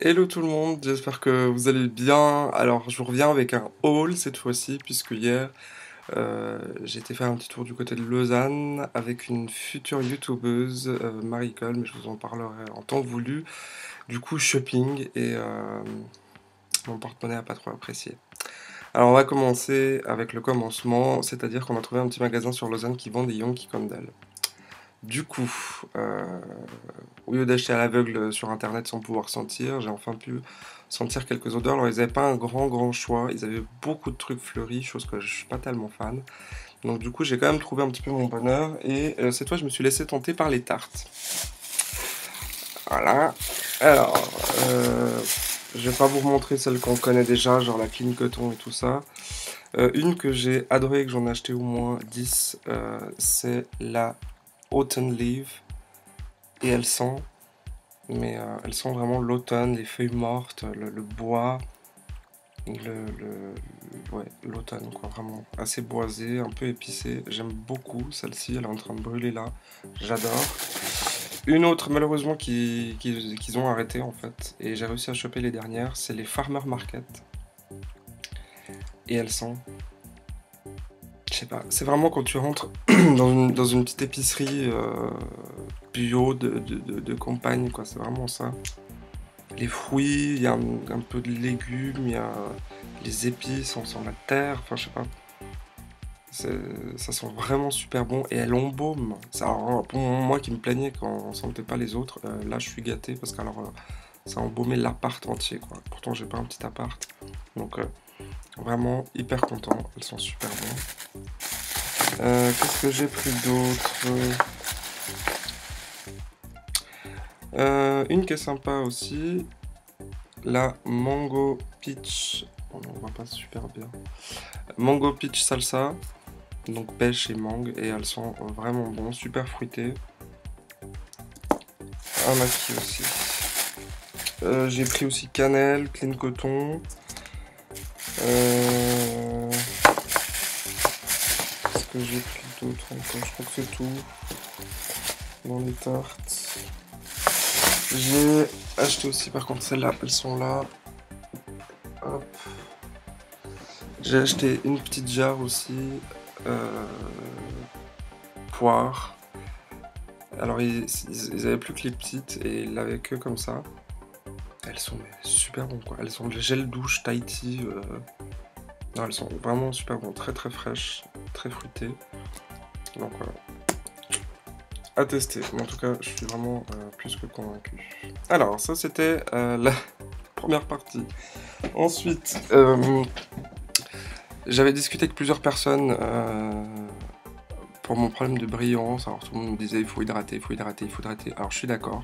Hello tout le monde, j'espère que vous allez bien. Alors je vous reviens avec un haul cette fois-ci, puisque hier j'ai été faire un petit tour du côté de Lausanne avec une future youtubeuse, Marie-Cole, mais je vous en parlerai en temps voulu. Du coup shopping et mon porte-monnaie a pas trop apprécié. Alors on va commencer avec le commencement, c'est-à-dire qu'on a trouvé un petit magasin sur Lausanne qui vend des Yankee Candle. Du coup, au lieu d'acheter à l'aveugle sur internet sans pouvoir sentir, j'ai enfin pu sentir quelques odeurs. Alors, ils n'avaient pas un grand choix, ils avaient beaucoup de trucs fleuris, chose que je suis pas tellement fan. Donc, du coup, j'ai quand même trouvé un petit peu mon bonheur. Et cette fois, je me suis laissé tenter par les tartes. Voilà. Alors, je vais pas vous remontrer celles qu'on connaît déjà, genre la Clean Coton et tout ça. Une que j'ai adorée, que j'en ai acheté au moins 10, c'est la Autumn Leaf. Et elles sentent vraiment l'automne, les feuilles mortes, le bois, ouais, l'automne quoi, vraiment assez boisé, un peu épicé. J'aime beaucoup celle-ci, elle est en train de brûler là, j'adore. Une autre malheureusement qu'ils ont arrêté en fait, et j'ai réussi à choper les dernières, c'est les Farmer Market. Et elles sont, je sais pas, c'est vraiment quand tu rentres dans une petite épicerie bio de campagne quoi, c'est vraiment ça. Les fruits, il y a un peu de légumes, il y a les épices, on sent la terre, enfin je sais pas. Ça sent vraiment super bon et elle embaume. Alors, pour moi qui me plaignais quand on sentait pas les autres, là je suis gâté parce que ça a embaumé l'appart entier quoi. Pourtant j'ai pas un petit appart. Donc vraiment hyper content, elles sont super bonnes. Qu'est-ce que j'ai pris d'autre? Une qui est sympa aussi, la Mango Peach. Oh non, on voit pas super bien. Mango Peach Salsa, donc pêche et mangue, et elles sont vraiment bonnes, super fruitées. Un maquis aussi. J'ai pris aussi cannelle, clean coton. Qu'est-ce que j'ai pris d'autre encore? Je crois que c'est tout dans les tartes. J'ai acheté aussi, par contre, celles-là, elles sont là. Hop. J'ai acheté une petite jarre aussi. Poire. Alors ils avaient plus que les petites et ils l'avaient que comme ça. Elles sont super bonnes quoi. Elles sont de gel douche Tahiti. Non, elles sont vraiment super bonnes, très fraîches, très fruitées. Donc voilà. À tester. Mais en tout cas, je suis vraiment plus que convaincu. Alors ça c'était la première partie. Ensuite, j'avais discuté avec plusieurs personnes pour mon problème de brillance. Alors tout le monde me disait il faut hydrater, il faut hydrater, il faut hydrater. Alors je suis d'accord.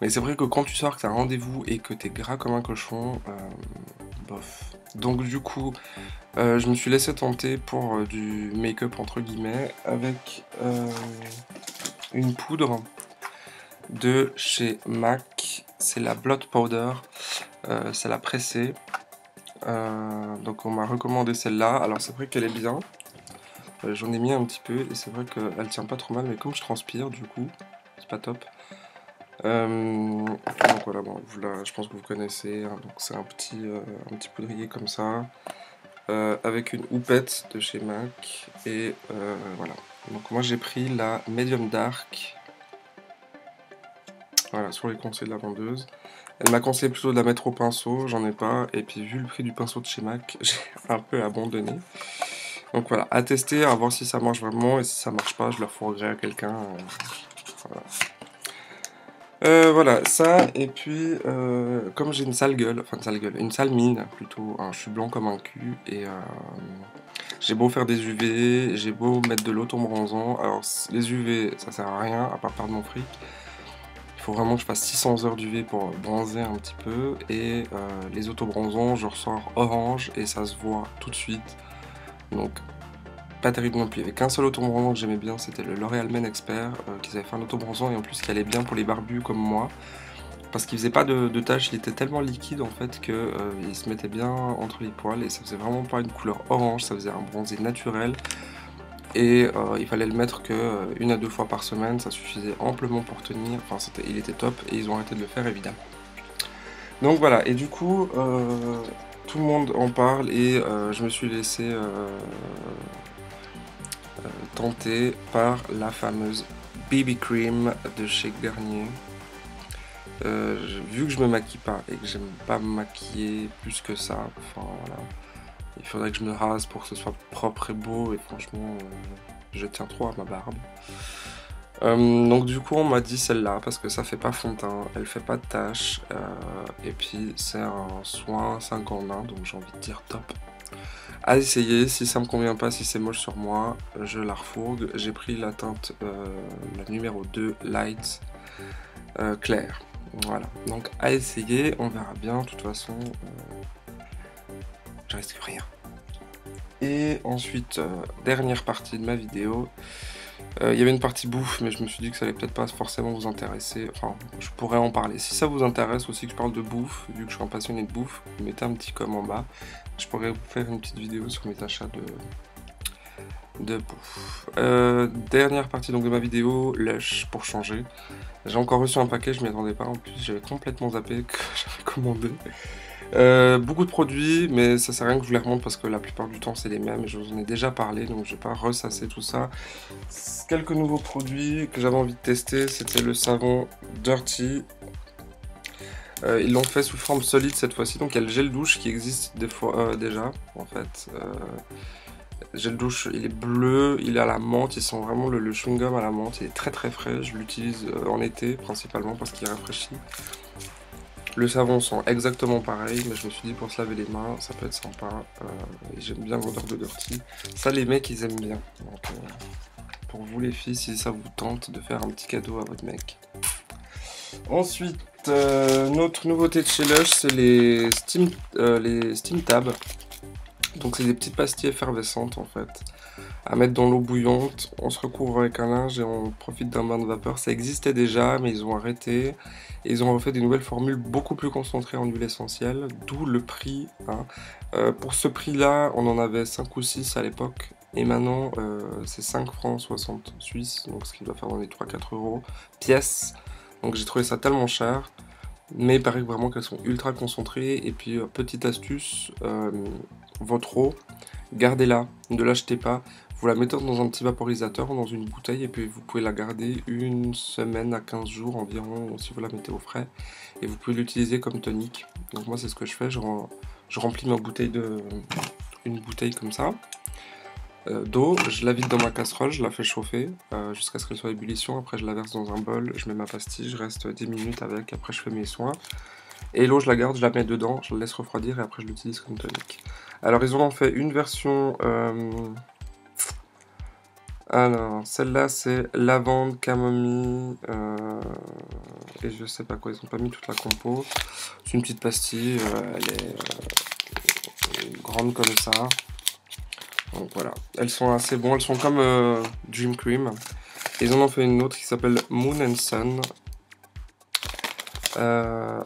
Mais c'est vrai que quand tu sors, que t'as un rendez-vous et que t'es gras comme un cochon, bof. Donc du coup, je me suis laissé tenter pour du make-up entre guillemets avec une poudre de chez MAC. C'est la Blot Powder, c'est la pressée. Donc on m'a recommandé celle-là. Alors c'est vrai qu'elle est bien. J'en ai mis un petit peu et c'est vrai qu'elle tient pas trop mal, mais comme je transpire, du coup, c'est pas top. Donc voilà, bon, je pense que vous connaissez, hein, donc c'est un petit poudrier comme ça, avec une houppette de chez MAC, et voilà. Donc moi j'ai pris la Medium Dark, voilà, sur les conseils de la vendeuse. Elle m'a conseillé plutôt de la mettre au pinceau, j'en ai pas, et puis vu le prix du pinceau de chez MAC, j'ai un peu abandonné. Donc voilà, à tester, à voir si ça marche vraiment, et si ça marche pas, je le refourguerai à quelqu'un. Voilà. Voilà, ça, et puis comme j'ai une sale gueule, enfin une sale mine plutôt, hein, je suis blanc comme un cul, et j'ai beau faire des UV, j'ai beau mettre de l'auto-bronzant, alors les UV ça sert à rien à part perdre mon fric, il faut vraiment que je fasse 600 heures d'UV pour bronzer un petit peu, et les auto-bronzants je ressors orange et ça se voit tout de suite, donc pas terrible non plus. Il n'y avait qu'un seul auto-bronzant que j'aimais bien, c'était le L'Oréal Men Expert, qu'ils avaient fait un auto-bronzant et en plus qui allait bien pour les barbus comme moi. Parce qu'il faisait pas de taches, il était tellement liquide en fait que il se mettait bien entre les poils et ça faisait vraiment pas une couleur orange, ça faisait un bronzé naturel. Et il fallait le mettre que 1 à 2 fois par semaine, ça suffisait amplement pour tenir, enfin il était top, et ils ont arrêté de le faire évidemment. Donc voilà, et du coup, tout le monde en parle, et je me suis laissé tenter par la fameuse BB Cream de chez Garnier. Vu que je me maquille pas et que j'aime pas me maquiller plus que ça, enfin voilà, il faudrait que je me rase pour que ce soit propre et beau, et franchement, je tiens trop à ma barbe. Donc du coup on m'a dit celle-là parce que ça fait pas fond de teint, elle fait pas de taches, et puis c'est un soin 5 en 1, donc j'ai envie de dire top. À essayer, si ça me convient pas, si c'est moche sur moi, je la refourgue. J'ai pris la teinte, la numéro 2 Light clair. Voilà, donc à essayer, on verra bien, de toute façon, je risque rien. Et ensuite, dernière partie de ma vidéo, il y avait une partie bouffe, mais je me suis dit que ça allait peut-être pas forcément vous intéresser, enfin, je pourrais en parler. Si ça vous intéresse aussi que je parle de bouffe, vu que je suis un passionné de bouffe, mettez un petit com en bas, je pourrais vous faire une petite vidéo sur mes achats de bouffe. Dernière partie donc de ma vidéo, Lush, pour changer. J'ai encore reçu un paquet, je m'y attendais pas, en plus j'avais complètement zappé que j'avais commandé. Beaucoup de produits, mais ça sert à rien que je vous les remonte parce que la plupart du temps c'est les mêmes et je vous en ai déjà parlé, donc je vais pas ressasser tout ça. Quelques nouveaux produits que j'avais envie de tester, c'était le savon Dirty. Ils l'ont fait sous forme solide cette fois-ci, donc il y a le gel douche qui existe des fois, déjà en fait. Gel douche, il est bleu, il est à la menthe, il sent vraiment le chewing-gum à la menthe, il est très très frais, je l'utilise en été principalement parce qu'il rafraîchit. Le savon sent exactement pareil, mais je me suis dit pour se laver les mains, ça peut être sympa, et j'aime bien l'odeur de Dirty. Ça les mecs ils aiment bien, donc pour vous les filles, si ça vous tente de faire un petit cadeau à votre mec. Ensuite, notre nouveauté de chez Lush, c'est les Steam Tab. Donc c'est des petites pastilles effervescentes en fait, à mettre dans l'eau bouillante, on se recouvre avec un linge et on profite d'un bain de vapeur. Ça existait déjà mais ils ont arrêté et ils ont refait des nouvelles formules beaucoup plus concentrées en huile essentielle, d'où le prix. Hein. Pour ce prix là on en avait 5 ou 6 à l'époque et maintenant c'est 5 francs 60 suisses, donc ce qui doit faire dans les 3-4 euros pièce. Donc j'ai trouvé ça tellement cher. Mais il paraît vraiment qu'elles sont ultra concentrées. Et puis, petite astuce, votre eau, gardez-la, ne l'achetez pas. Vous la mettez dans un petit vaporisateur ou dans une bouteille et puis vous pouvez la garder 1 semaine à 15 jours environ si vous la mettez au frais. Et vous pouvez l'utiliser comme tonique. Donc moi c'est ce que je fais, je remplis ma bouteille une bouteille comme ça. D'eau, je la vide dans ma casserole, je la fais chauffer jusqu'à ce qu'elle soit à ébullition, après je la verse dans un bol, je mets ma pastille, je reste 10 minutes avec, après je fais mes soins. Et l'eau je la garde, je la mets dedans, je la laisse refroidir et après je l'utilise comme tonique. Alors ils en ont fait une version... Alors, celle-là c'est lavande, camomille, et je sais pas quoi, ils ont pas mis toute la compo. C'est une petite pastille, elle est grande comme ça. Donc voilà, elles sont assez bonnes, elles sont comme Dream Cream. Ils en ont fait une autre qui s'appelle Moon and Sun.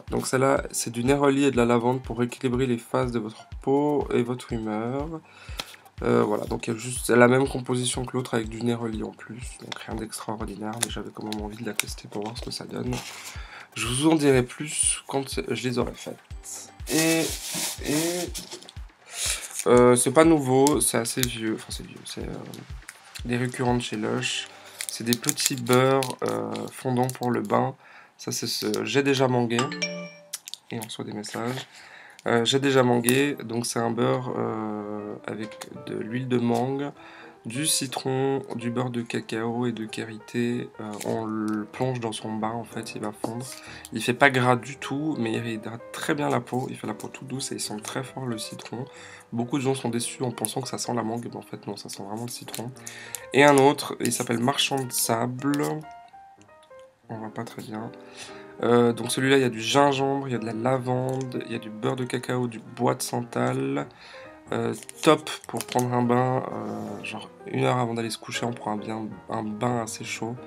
Donc celle-là, c'est du néroli et de la lavande pour équilibrer les phases de votre peau et votre humeur. Voilà, donc il y a juste la même composition que l'autre avec du néroli en plus. Donc rien d'extraordinaire, mais j'avais quand même envie de la tester pour voir ce que ça donne. Je vous en dirai plus quand je les aurai faites. C'est pas nouveau, c'est assez vieux. Enfin c'est vieux, c'est des récurrentes chez Lush. C'est des petits beurres fondants pour le bain. Ça c'est ce j'ai déjà mangué. Et on reçoit des messages. J'ai déjà mangué, donc c'est un beurre avec de l'huile de mangue, du citron, du beurre de cacao et de karité. On le plonge dans son bain en fait, il va fondre. Il fait pas gras du tout, mais il hydrate très bien la peau. Il fait la peau toute douce et il sent très fort le citron. Beaucoup de gens sont déçus en pensant que ça sent la mangue, mais en fait non, ça sent vraiment le citron. Et un autre, il s'appelle Marchand de sable. On voit pas très bien. Donc celui-là, il y a du gingembre, il y a de la lavande, il y a du beurre de cacao, du bois de santal. Top pour prendre un bain, genre 1 heure avant d'aller se coucher, on prend un bain assez chaud,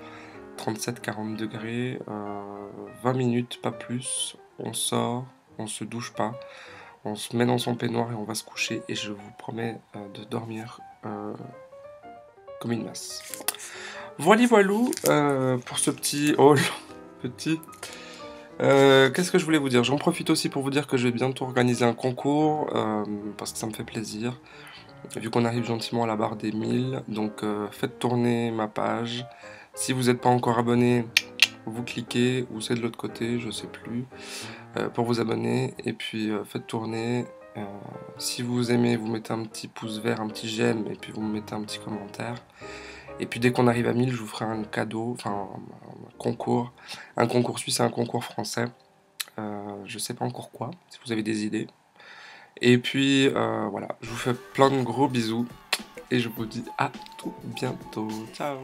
37-40 degrés, 20 minutes, pas plus. On sort, on se douche pas, on se met dans son peignoir et on va se coucher. Et je vous promets de dormir comme une masse. Voilà, voilou pour ce petit haul. Petit. Qu'est-ce que je voulais vous dire? J'en profite aussi pour vous dire que je vais bientôt organiser un concours, parce que ça me fait plaisir, vu qu'on arrive gentiment à la barre des 1000, donc faites tourner ma page. Si vous n'êtes pas encore abonné, vous cliquez, ou c'est de l'autre côté, je sais plus, pour vous abonner, et puis faites tourner. Si vous aimez, vous mettez un petit pouce vert, un petit j'aime, et puis vous me mettez un petit commentaire. Et puis dès qu'on arrive à 1000, je vous ferai un cadeau, enfin un concours. Un concours suisse et un concours français. Je sais pas encore quoi, si vous avez des idées. Et puis voilà, je vous fais plein de gros bisous. Et je vous dis à tout bientôt. Ciao!